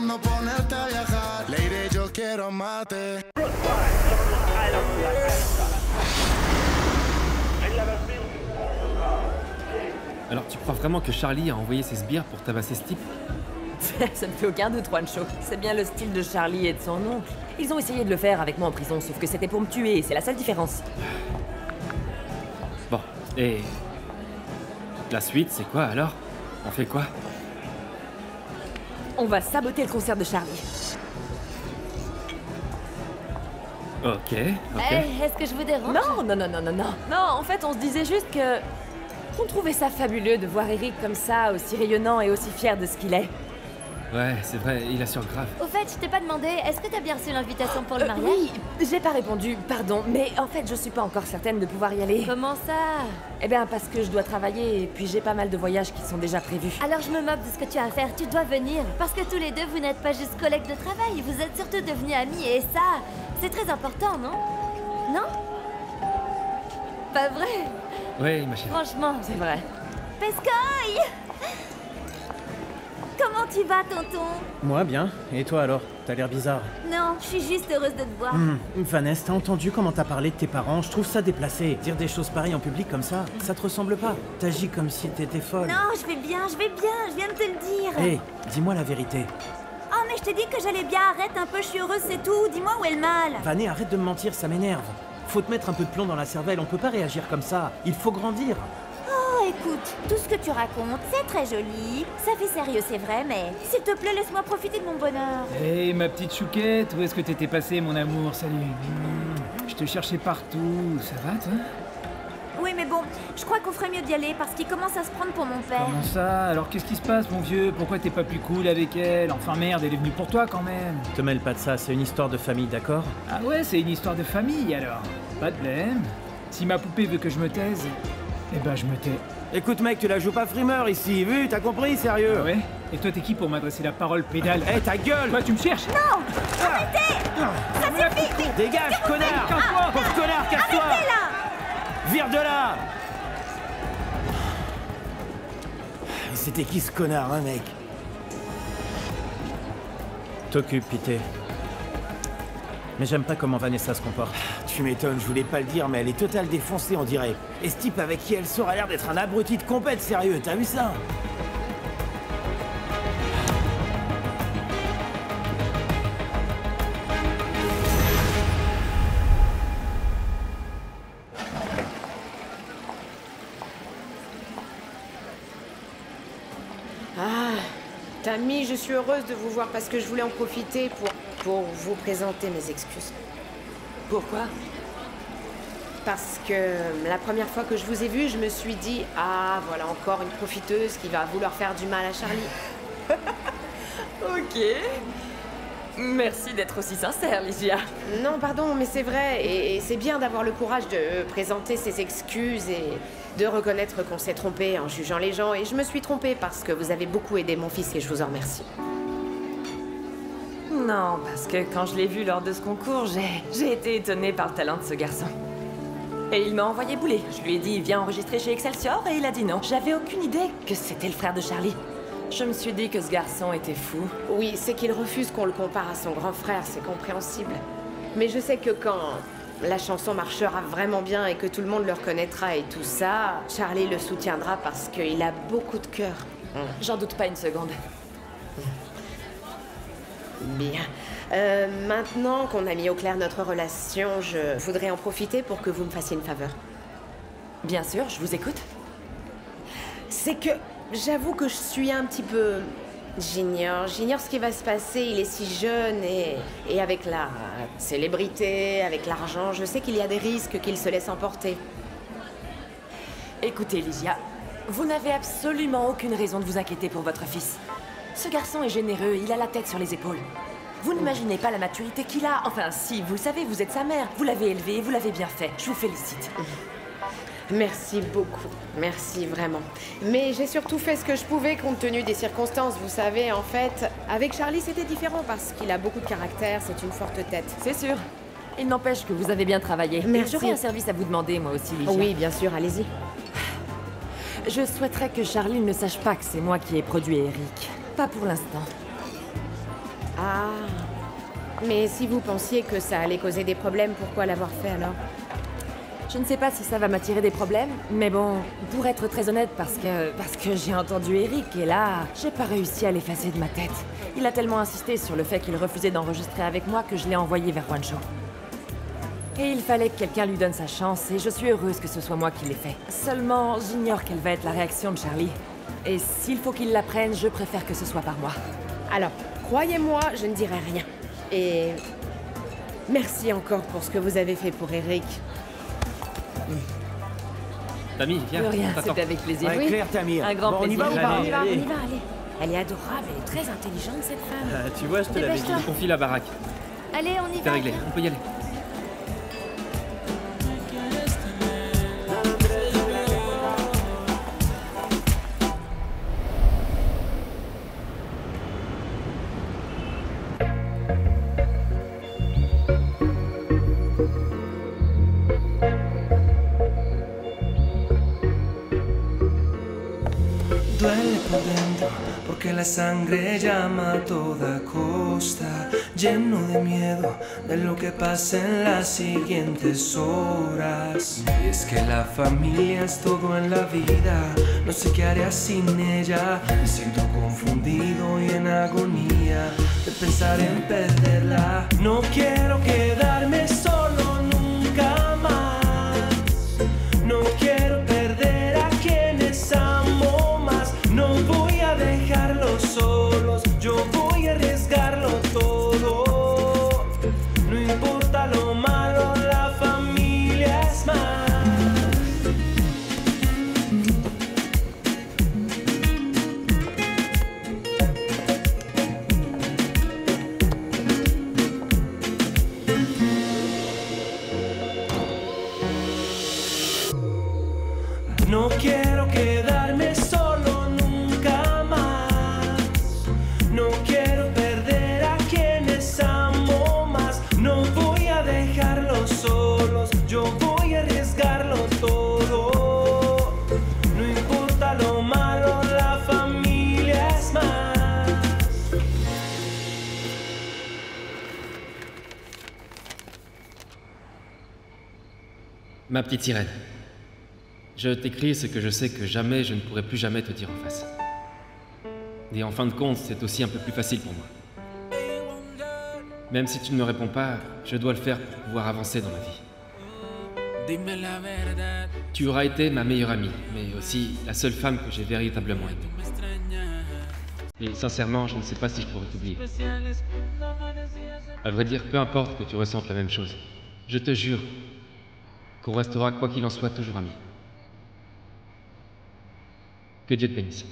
No ponerte a viajar, lady, yo quiero mate. Alors tu crois vraiment que Charlie a envoyé ses sbires pour tabasser ce type? Ça ne fait aucun doute, Juancho. C'est bien le style de Charlie et de son oncle. Ils ont essayé de le faire avec moi en prison, sauf que c'était pour me tuer, c'est la seule différence. Bon, et... la suite, c'est quoi alors? On fait quoi? On va saboter le concert de Charlie. Ok. Est-ce que je vous dérange? Non, en fait, on se disait juste que... On trouvait ça fabuleux de voir Eric comme ça, aussi rayonnant et aussi fier de ce qu'il est. Ouais, c'est vrai, il assure grave. Au fait, je t'ai pas demandé, est-ce que t'as bien reçu l'invitation pour le mariage? Oui, j'ai pas répondu, pardon, mais en fait, je suis pas encore certaine de pouvoir y aller. Comment ça? Eh bien, parce que je dois travailler, et puis j'ai pas mal de voyages qui sont déjà prévus. Alors je me moque de ce que tu as à faire, tu dois venir. Parce que tous les deux, vous n'êtes pas juste collègues de travail, vous êtes surtout devenus amis, et ça, c'est très important, non? Non? Pas vrai? Oui, ma chérie. Franchement, C'est vrai. Pescoy! Comment tu vas, tonton? Moi, bien. Et toi alors? T'as l'air bizarre. Non, je suis juste heureuse de te voir. Vanessa, t'as entendu comment t'as parlé de tes parents? Je trouve ça déplacé. Dire des choses pareilles en public comme ça te ressemble pas. T'agis comme si t'étais folle. Non, je vais bien, je viens de te le dire. Hé, dis-moi la vérité. Oh, mais je t'ai dit que j'allais bien, arrête un peu, je suis heureuse, c'est tout. Dis-moi où est le mal. Vané, arrête de me mentir, ça m'énerve. Faut te mettre un peu de plomb dans la cervelle, on peut pas réagir comme ça. Il faut grandir. Oh, écoute, tout ce que tu racontes, c'est très joli. Ça fait sérieux, c'est vrai, mais s'il te plaît, laisse-moi profiter de mon bonheur. Hey, ma petite chouquette, où est-ce que t'étais passé, mon amour? Salut. Je te cherchais partout. Ça va, toi? Oui, mais bon, je crois qu'on ferait mieux d'y aller parce qu'il commence à se prendre pour mon père. Comment ça? Alors qu'est-ce qui se passe, mon vieux? Pourquoi t'es pas plus cool avec elle? Enfin merde, elle est venue pour toi quand même. Te mêle pas de ça, c'est une histoire de famille, d'accord? Ah ouais, c'est une histoire de famille alors. Pas de blême. Si ma poupée veut que je me taise, eh ben je me tais. Écoute mec, tu la joues pas frimeur ici, vu? T'as compris, sérieux? Ah ouais? Et toi t'es qui pour m'adresser la parole, pédale? Hé, ta gueule! Toi tu me cherches? Non! Arrêtez! Ça suffit! Dégage, connard! Pauvre connard, casse-toi! Arrêtez là! Vire de là! C'était qui ce connard, hein, mec? T'occupe, Pité. Mais j'aime pas comment Vanessa se comporte. Tu m'étonnes, je voulais pas le dire, mais elle est totale défoncée, on dirait. Et ce type avec qui elle sort a l'air d'être un abruti de compète, sérieux, t'as vu ça? Tammy, je suis heureuse de vous voir parce que je voulais en profiter pour vous présenter mes excuses. Pourquoi? Parce que la première fois que je vous ai vu, je me suis dit « Ah, voilà encore une profiteuse qui va vouloir faire du mal à Charlie. » Ok. Merci d'être aussi sincère, Lygia. Non, pardon, mais c'est vrai. Et c'est bien d'avoir le courage de présenter ses excuses et de reconnaître qu'on s'est trompé en jugeant les gens. Et je me suis trompée parce que vous avez beaucoup aidé mon fils et je vous en remercie. Non, parce que quand je l'ai vu lors de ce concours, j'ai été étonnée par le talent de ce garçon. Et il m'a envoyé bouler. Je lui ai dit, viens enregistrer chez Excelsior, et il a dit non. J'avais aucune idée que c'était le frère de Charlie. Je me suis dit que ce garçon était fou. Oui, c'est qu'il refuse qu'on le compare à son grand frère, c'est compréhensible. Mais je sais que quand la chanson marchera vraiment bien et que tout le monde le reconnaîtra et tout ça, Charlie le soutiendra parce qu'il a beaucoup de cœur. J'en doute pas une seconde. Bien. Maintenant qu'on a mis au clair notre relation, je voudrais en profiter pour que vous me fassiez une faveur. Bien sûr, je vous écoute. C'est que j'avoue que je suis un petit peu... J'ignore ce qui va se passer, il est si jeune et avec la célébrité, avec l'argent, je sais qu'il y a des risques qu'il se laisse emporter. Écoutez, Lygia, vous n'avez absolument aucune raison de vous inquiéter pour votre fils. Ce garçon est généreux, il a la tête sur les épaules. Vous n'imaginez pas la maturité qu'il a. Enfin, si, vous le savez, vous êtes sa mère. Vous l'avez élevé, vous l'avez bien fait. Je vous félicite. Merci beaucoup, merci vraiment. Mais j'ai surtout fait ce que je pouvais compte tenu des circonstances. Vous savez, en fait, avec Charlie, c'était différent parce qu'il a beaucoup de caractère, c'est une forte tête. C'est sûr. Il n'empêche que vous avez bien travaillé. Merci. J'aurais un service à vous demander, moi aussi, Lygia. Oui, bien sûr, allez-y. Je souhaiterais que Charlie ne sache pas que c'est moi qui ai produit Eric. Pas pour l'instant. Ah. Mais si vous pensiez que ça allait causer des problèmes, pourquoi l'avoir fait alors? Je ne sais pas si ça va m'attirer des problèmes, mais bon, pour être très honnête, parce que j'ai entendu Eric, et là, j'ai pas réussi à l'effacer de ma tête. Il a tellement insisté sur le fait qu'il refusait d'enregistrer avec moi que je l'ai envoyé vers Wancho. Et il fallait que quelqu'un lui donne sa chance, et je suis heureuse que ce soit moi qui l'ai fait. Seulement, j'ignore quelle va être la réaction de Charlie. Et s'il faut qu'il l'apprenne, je préfère que ce soit par moi. Alors, croyez-moi, je ne dirai rien. Et... merci encore pour ce que vous avez fait pour Eric. Tammy, viens, De rien, t'attends. c'était avec plaisir. Ouais, Oui. Claire, Tammy. Un grand Bon, on y plaisir. va ou pas? On y va, allez. allez. Elle est adorable, elle est très intelligente cette femme. Tu vois, je te l'avais dit. Dépêche-toi. Confie la baraque. Allez, on y C'est va. réglé, on peut y aller. Duele por dentro porque la sangre llama a toda costa, lleno de miedo de lo que pasa en las siguientes horas. Y es que la familia es todo en la vida, no sé qué haré sin ella. Me siento confundido y en agonía de pensar en perderla. No quiero quedarme solo nunca más. No quiero perder a quienes amo más. No voy a dejarlos solos, yo voy a arriesgarlo todo. No importa lo malo, la familia es más. No quiero quedarme solo nunca más. No quiero perder a quienes amo más. No voy a dejarlos solos, yo voy a arriesgarlo todo. No importa lo malo, la familia es más. Ma petite sirène. Je t'écris ce que je sais que jamais je ne pourrai plus jamais te dire en face. Et en fin de compte, c'est aussi un peu plus facile pour moi. Même si tu ne me réponds pas, je dois le faire pour pouvoir avancer dans ma vie. Tu auras été ma meilleure amie, mais aussi la seule femme que j'ai véritablement aimée. Et sincèrement, je ne sais pas si je pourrais t'oublier. À vrai dire, peu importe que tu ressentes la même chose. Je te jure qu'on restera quoi qu'il en soit toujours amis. Que Dieu te bénisse.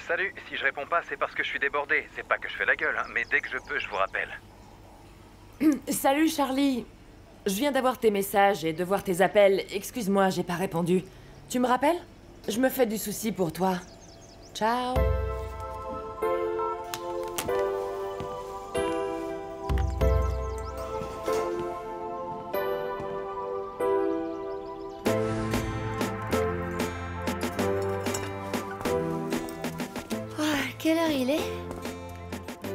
Salut, si je réponds pas, c'est parce que je suis débordé. C'est pas que je fais la gueule, hein, mais dès que je peux, je vous rappelle. Salut Charlie. Je viens d'avoir tes messages et de voir tes appels. Excuse-moi, j'ai pas répondu. Tu me rappelles? Je me fais du souci pour toi. Ciao. Quelle heure il est?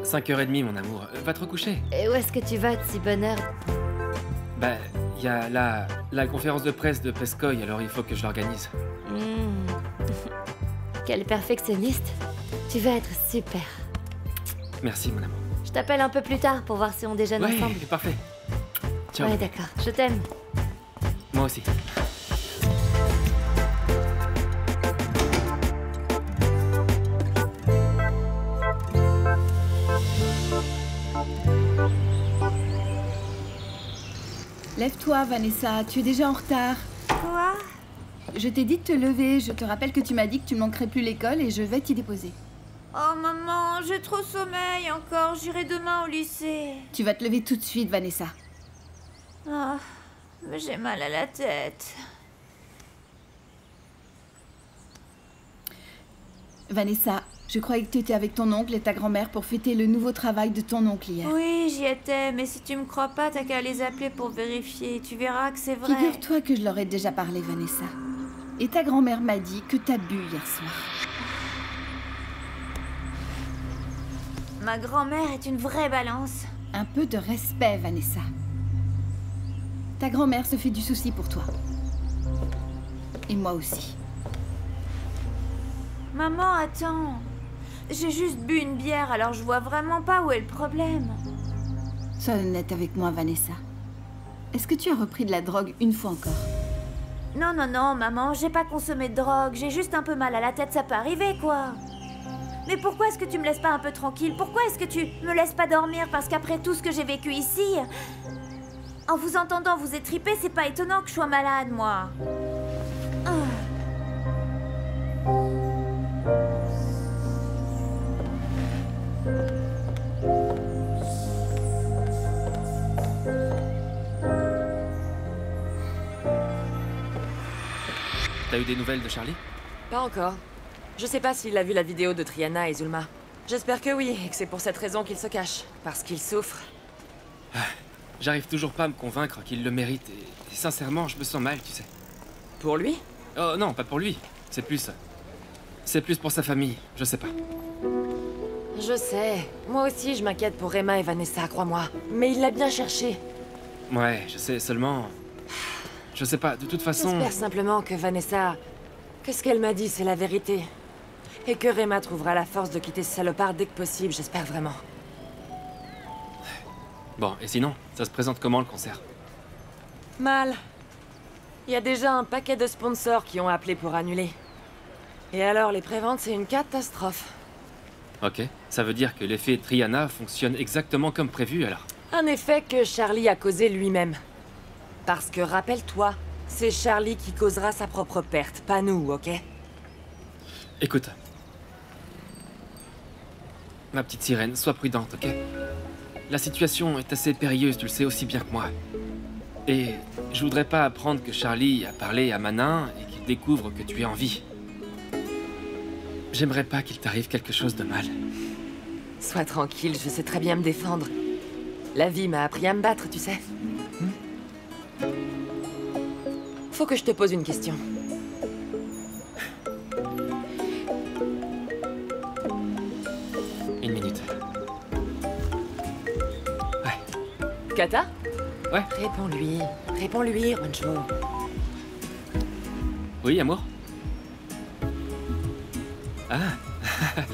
5h30, mon amour. Va te recoucher. Et où est-ce que tu vas de si bonne heure? Bah, il y a la conférence de presse de Pescoy, alors il faut que je l'organise. Quel perfectionniste. Tu vas être super. Merci, mon amour. Je t'appelle un peu plus tard pour voir si on déjeune ensemble. Ouais, parfait. Ciao. Ouais, d'accord. Je t'aime. Moi aussi. Lève-toi, Vanessa, tu es déjà en retard. Quoi? Je t'ai dit de te lever, je te rappelle que tu m'as dit que tu ne manquerais plus l'école et je vais t'y déposer. Oh maman, j'ai trop sommeil encore, j'irai demain au lycée. Tu vas te lever tout de suite, Vanessa. Ah, mais j'ai mal à la tête. Vanessa, je croyais que tu étais avec ton oncle et ta grand-mère pour fêter le nouveau travail de ton oncle hier. Oui, j'y étais, mais si tu me crois pas, t'as qu'à les appeler pour vérifier. Tu verras que c'est vrai. Figure-toi que je leur ai déjà parlé, Vanessa. Et ta grand-mère m'a dit que t'as bu hier soir. Ma grand-mère est une vraie balance. Un peu de respect, Vanessa. Ta grand-mère se fait du souci pour toi. Et moi aussi. Maman, attends. J'ai juste bu une bière, alors je vois vraiment pas où est le problème. Sois honnête avec moi, Vanessa. Est-ce que tu as repris de la drogue une fois encore? Non, non, non, maman, j'ai pas consommé de drogue. J'ai juste un peu mal à la tête, ça peut arriver, quoi. Mais pourquoi est-ce que tu me laisses pas un peu tranquille? Pourquoi est-ce que tu me laisses pas dormir? Parce qu'après tout ce que j'ai vécu ici, en vous entendant vous étriper, c'est pas étonnant que je sois malade, moi. T'as eu des nouvelles de Charlie? Pas encore. Je sais pas s'il a vu la vidéo de Triana et Zulma. J'espère que oui, et que c'est pour cette raison qu'il se cache. Parce qu'il souffre. J'arrive toujours pas à me convaincre qu'il le mérite, et sincèrement, je me sens mal, tu sais. Pour lui? Oh non, pas pour lui. C'est plus pour sa famille, je sais pas. Je sais. Moi aussi, je m'inquiète pour Emma et Vanessa, crois-moi. Mais il l'a bien cherché. Ouais, je sais, seulement... Je sais pas, de toute façon... J'espère simplement que Vanessa... que ce qu'elle m'a dit, c'est la vérité. Et que Rema trouvera la force de quitter ce salopard dès que possible, j'espère vraiment. Bon, et sinon, ça se présente comment le concert? Mal. Il y a déjà un paquet de sponsors qui ont appelé pour annuler. Et alors, les préventes, c'est une catastrophe. Ok, ça veut dire que l'effet Triana fonctionne exactement comme prévu, alors? Un effet que Charlie a causé lui-même. Parce que, rappelle-toi, c'est Charlie qui causera sa propre perte, pas nous, ok? Écoute. Ma petite sirène, sois prudente, ok? La situation est assez périlleuse, tu le sais aussi bien que moi. Et je voudrais pas apprendre que Charlie a parlé à Manin et qu'il découvre que tu es en vie. J'aimerais pas qu'il t'arrive quelque chose de mal. Sois tranquille, je sais très bien me défendre. La vie m'a appris à me battre, tu sais. Faut que je te pose une question. Une minute. Ouais. Kata? Ouais. Réponds-lui, Rancho. Oui, amour? Ah,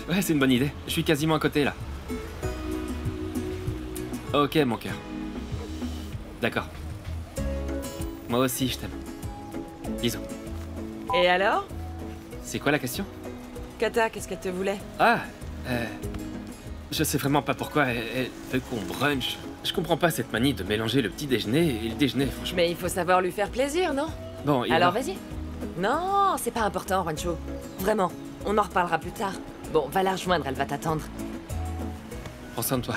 ouais, c'est une bonne idée. Je suis quasiment à côté, là. Ok, mon cœur. D'accord. Moi aussi, je t'aime. Bisous. Et alors? C'est quoi la question? Kata, qu'est-ce qu'elle te voulait? Ah, je sais vraiment pas pourquoi elle veut qu'on brunch. Je comprends pas cette manie de mélanger le petit déjeuner et le déjeuner, franchement. Mais il faut savoir lui faire plaisir, non? Bon, et alors vas-y. Non, c'est pas important, Rancho. Vraiment, on en reparlera plus tard. Bon, va la rejoindre, elle va t'attendre. Prends soin de toi.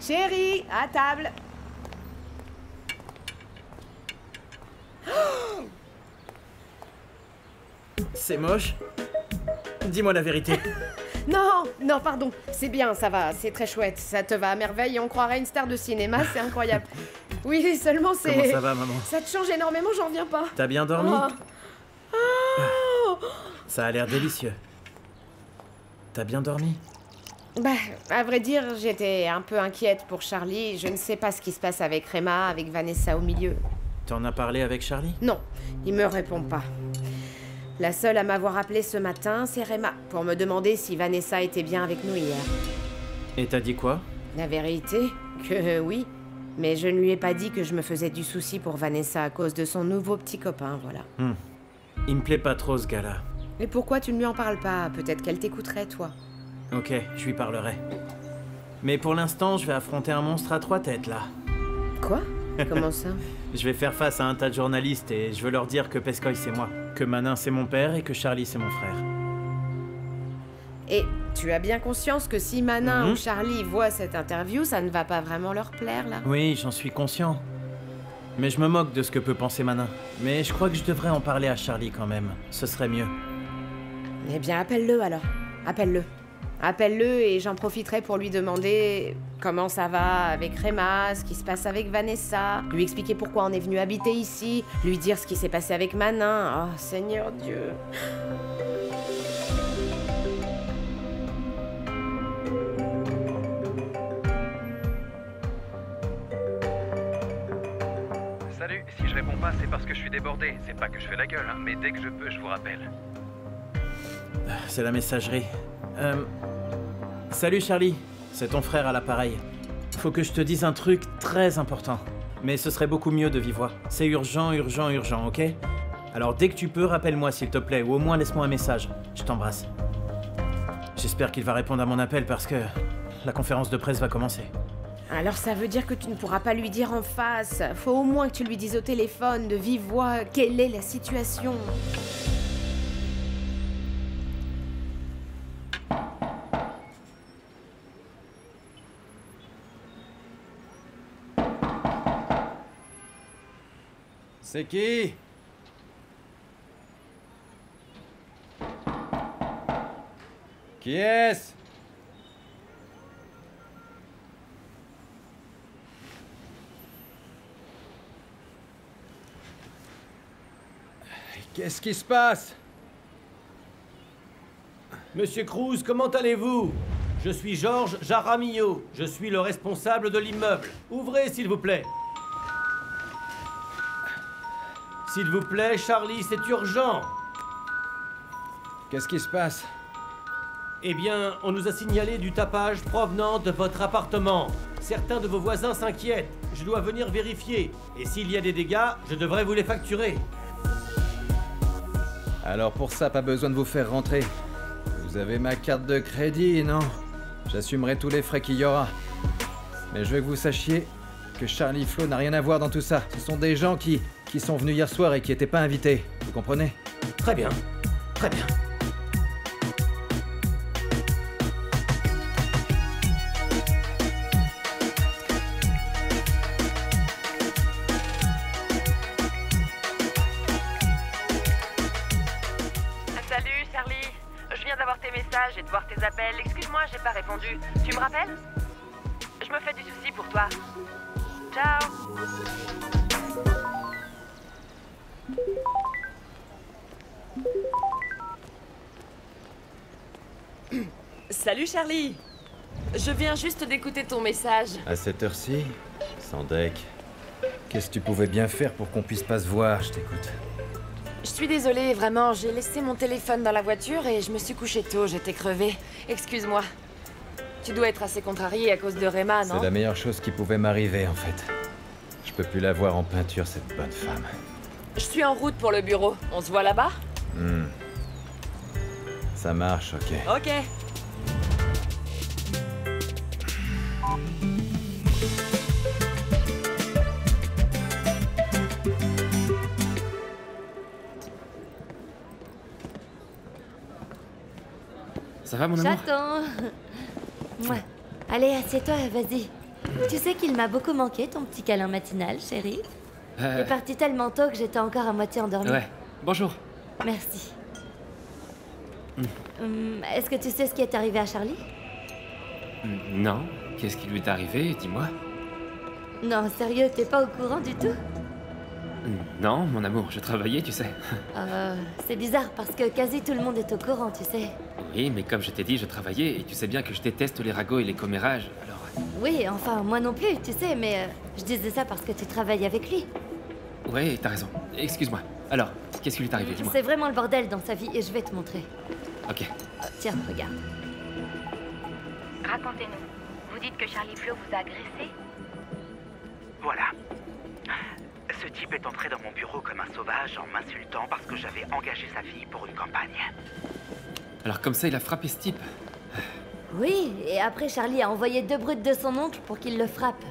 Chérie, à table. C'est moche. Dis-moi la vérité. Non, non, pardon. C'est bien, ça va, c'est très chouette. Ça te va à merveille et on croirait une star de cinéma, c'est incroyable. Oui, seulement c'est... Comment ça va, maman? Ça te change énormément, j'en reviens pas. T'as bien dormi? Oh. Ça a l'air délicieux. T'as bien dormi? Bah, à vrai dire, j'étais un peu inquiète pour Charlie. Je ne sais pas ce qui se passe avec Rema, avec Vanessa au milieu. T'en as parlé avec Charlie? Non, il me répond pas. La seule à m'avoir appelé ce matin, c'est Rema, pour me demander si Vanessa était bien avec nous hier. Et t'as dit quoi? La vérité, que oui. Mais je ne lui ai pas dit que je me faisais du souci pour Vanessa à cause de son nouveau petit copain, voilà. Il me plaît pas trop, ce gars-là. Mais pourquoi tu ne lui en parles pas? Peut-être qu'elle t'écouterait, toi. Ok, je lui parlerai. Mais pour l'instant, je vais affronter un monstre à 3 têtes, là. Quoi? Comment ça? Je vais faire face à un tas de journalistes et je veux leur dire que Pescoy c'est moi, que Manin c'est mon père et que Charlie c'est mon frère. Et tu as bien conscience que si Manin ou Charlie voient cette interview, ça ne va pas vraiment leur plaire, là? Oui, j'en suis conscient. Mais je me moque de ce que peut penser Manin. Mais je crois que je devrais en parler à Charlie quand même. Ce serait mieux. Eh bien, appelle-le alors. Appelle-le. Appelle-le et j'en profiterai pour lui demander comment ça va avec Rema, ce qui se passe avec Vanessa, lui expliquer pourquoi on est venu habiter ici, lui dire ce qui s'est passé avec Manin. Oh, Seigneur Dieu. Salut, si je réponds pas, c'est parce que je suis débordé. C'est pas que je fais la gueule, hein, mais dès que je peux, je vous rappelle. C'est la messagerie. Salut Charlie, c'est ton frère à l'appareil. Faut que je te dise un truc très important. Mais ce serait beaucoup mieux de vive voix. C'est urgent, urgent, urgent, ok? Alors dès que tu peux, rappelle-moi s'il te plaît, ou au moins laisse-moi un message. Je t'embrasse. J'espère qu'il va répondre à mon appel parce que la conférence de presse va commencer. Alors ça veut dire que tu ne pourras pas lui dire en face. Faut au moins que tu lui dises au téléphone, de vive voix, quelle est la situation. C'est qui? Qui est-ce? Qu'est-ce qui se passe? Monsieur Cruz, comment allez-vous? Je suis Georges Jaramillo. Je suis le responsable de l'immeuble. Ouvrez, s'il vous plaît. S'il vous plaît, Charlie, c'est urgent. Qu'est-ce qui se passe? Eh bien, on nous a signalé du tapage provenant de votre appartement. Certains de vos voisins s'inquiètent. Je dois venir vérifier. Et s'il y a des dégâts, je devrais vous les facturer. Alors pour ça, pas besoin de vous faire rentrer. Vous avez ma carte de crédit, non? J'assumerai tous les frais qu'il y aura. Mais je veux que vous sachiez que Charlie Flo n'a rien à voir dans tout ça. Ce sont des gens qui sont venus hier soir et qui n'étaient pas invités. Vous comprenez? Très bien. Très bien. Salut Charlie, je viens d'avoir tes messages et de voir tes appels. Excuse-moi, j'ai pas répondu. Tu me rappelles? Je me fais du souci pour toi. Ciao. Salut Charlie. Je viens juste d'écouter ton message. À cette heure-ci? Sans deck. Qu'est-ce que tu pouvais bien faire pour qu'on puisse pas se voir? Je t'écoute. Je suis désolée, vraiment, j'ai laissé mon téléphone dans la voiture et je me suis couchée tôt, j'étais crevée. Excuse-moi. Tu dois être assez contrariée à cause de Rema, non? C'est la meilleure chose qui pouvait m'arriver, en fait. Je peux plus la voir en peinture, cette bonne femme. Je suis en route pour le bureau. On se voit là-bas? Ça marche, ok. Ok. Ça va, mon amour? J'attends. Allez, assieds-toi, vas-y. Tu sais qu'il m'a beaucoup manqué, ton petit câlin matinal, chérie. T'es parti tellement tôt que j'étais encore à moitié endormie. Ouais. Bonjour. Merci. Est-ce que tu sais ce qui est arrivé à Charlie? Non. Qu'est-ce qui lui est arrivé? Dis-moi. Non, sérieux, t'es pas au courant du tout? Non, mon amour, je travaillais, tu sais. C'est bizarre parce que quasi tout le monde est au courant, tu sais. Oui, mais comme je t'ai dit, je travaillais et tu sais bien que je déteste les ragots et les commérages, alors... Oui, enfin, moi non plus, tu sais, mais je disais ça parce que tu travailles avec lui. Ouais, t'as raison. Excuse-moi. Alors, qu'est-ce qui lui est arrivé? Dis-moi. C'est vraiment le bordel dans sa vie et je vais te montrer. Ok. Tiens, regarde. Racontez-nous. Vous dites que Charlie Flo vous a agressé? Voilà. Ce type est entré dans mon bureau comme un sauvage en m'insultant parce que j'avais engagé sa fille pour une campagne. Alors comme ça, il a frappé ce type? Oui, et après Charlie a envoyé 2 brutes de son oncle pour qu'il le frappe.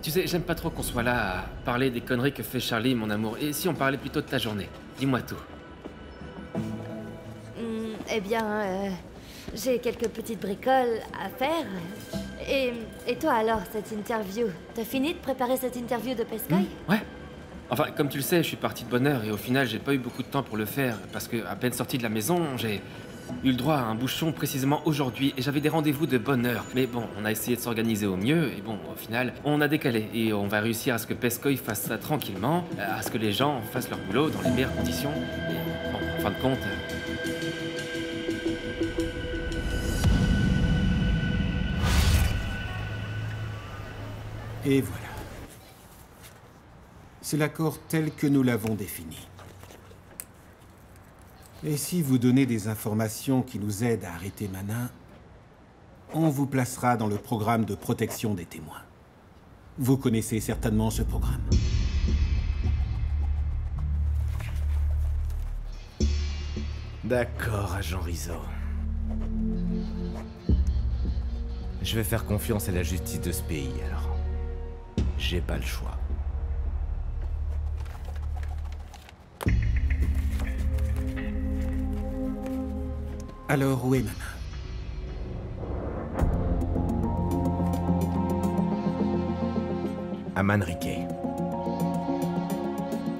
Tu sais, j'aime pas trop qu'on soit là à parler des conneries que fait Charlie, mon amour. Et si on parlait plutôt de ta journée? Dis-moi tout. Eh bien, j'ai quelques petites bricoles à faire. Et toi alors, cette interview? T'as fini de préparer cette interview de Pescoy? Ouais. Enfin, comme tu le sais, je suis parti de bonne heure et au final, j'ai pas eu beaucoup de temps pour le faire. Parce que, à peine sorti de la maison, j'ai eu le droit à un bouchon précisément aujourd'hui et j'avais des rendez-vous de bonne heure. Mais bon, on a essayé de s'organiser au mieux et bon, au final, on a décalé et on va réussir à ce que Pescoy fasse ça tranquillement, à ce que les gens fassent leur boulot dans les meilleures conditions. Et bon, en fin de compte... Et voilà. C'est l'accord tel que nous l'avons défini. Et si vous donnez des informations qui nous aident à arrêter Manin, on vous placera dans le programme de protection des témoins. Vous connaissez certainement ce programme. D'accord, agent Rizzo. Je vais faire confiance à la justice de ce pays, alors. J'ai pas le choix. Alors, où est Manin? À Manrique.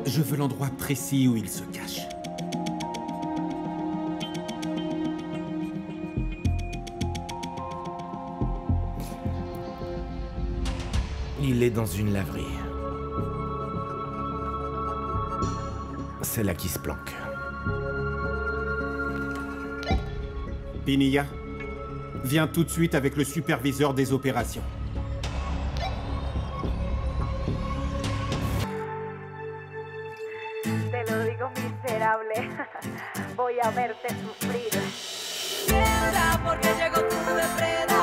Je veux l'endroit précis où il se cache. Il est dans une laverie. C'est là qu'il se planque. Pinilla, viens tout de suite avec le superviseur des opérations. Te lo digo miserable. Voy a verte sufrir. Tiembla porque llegó tu depredador.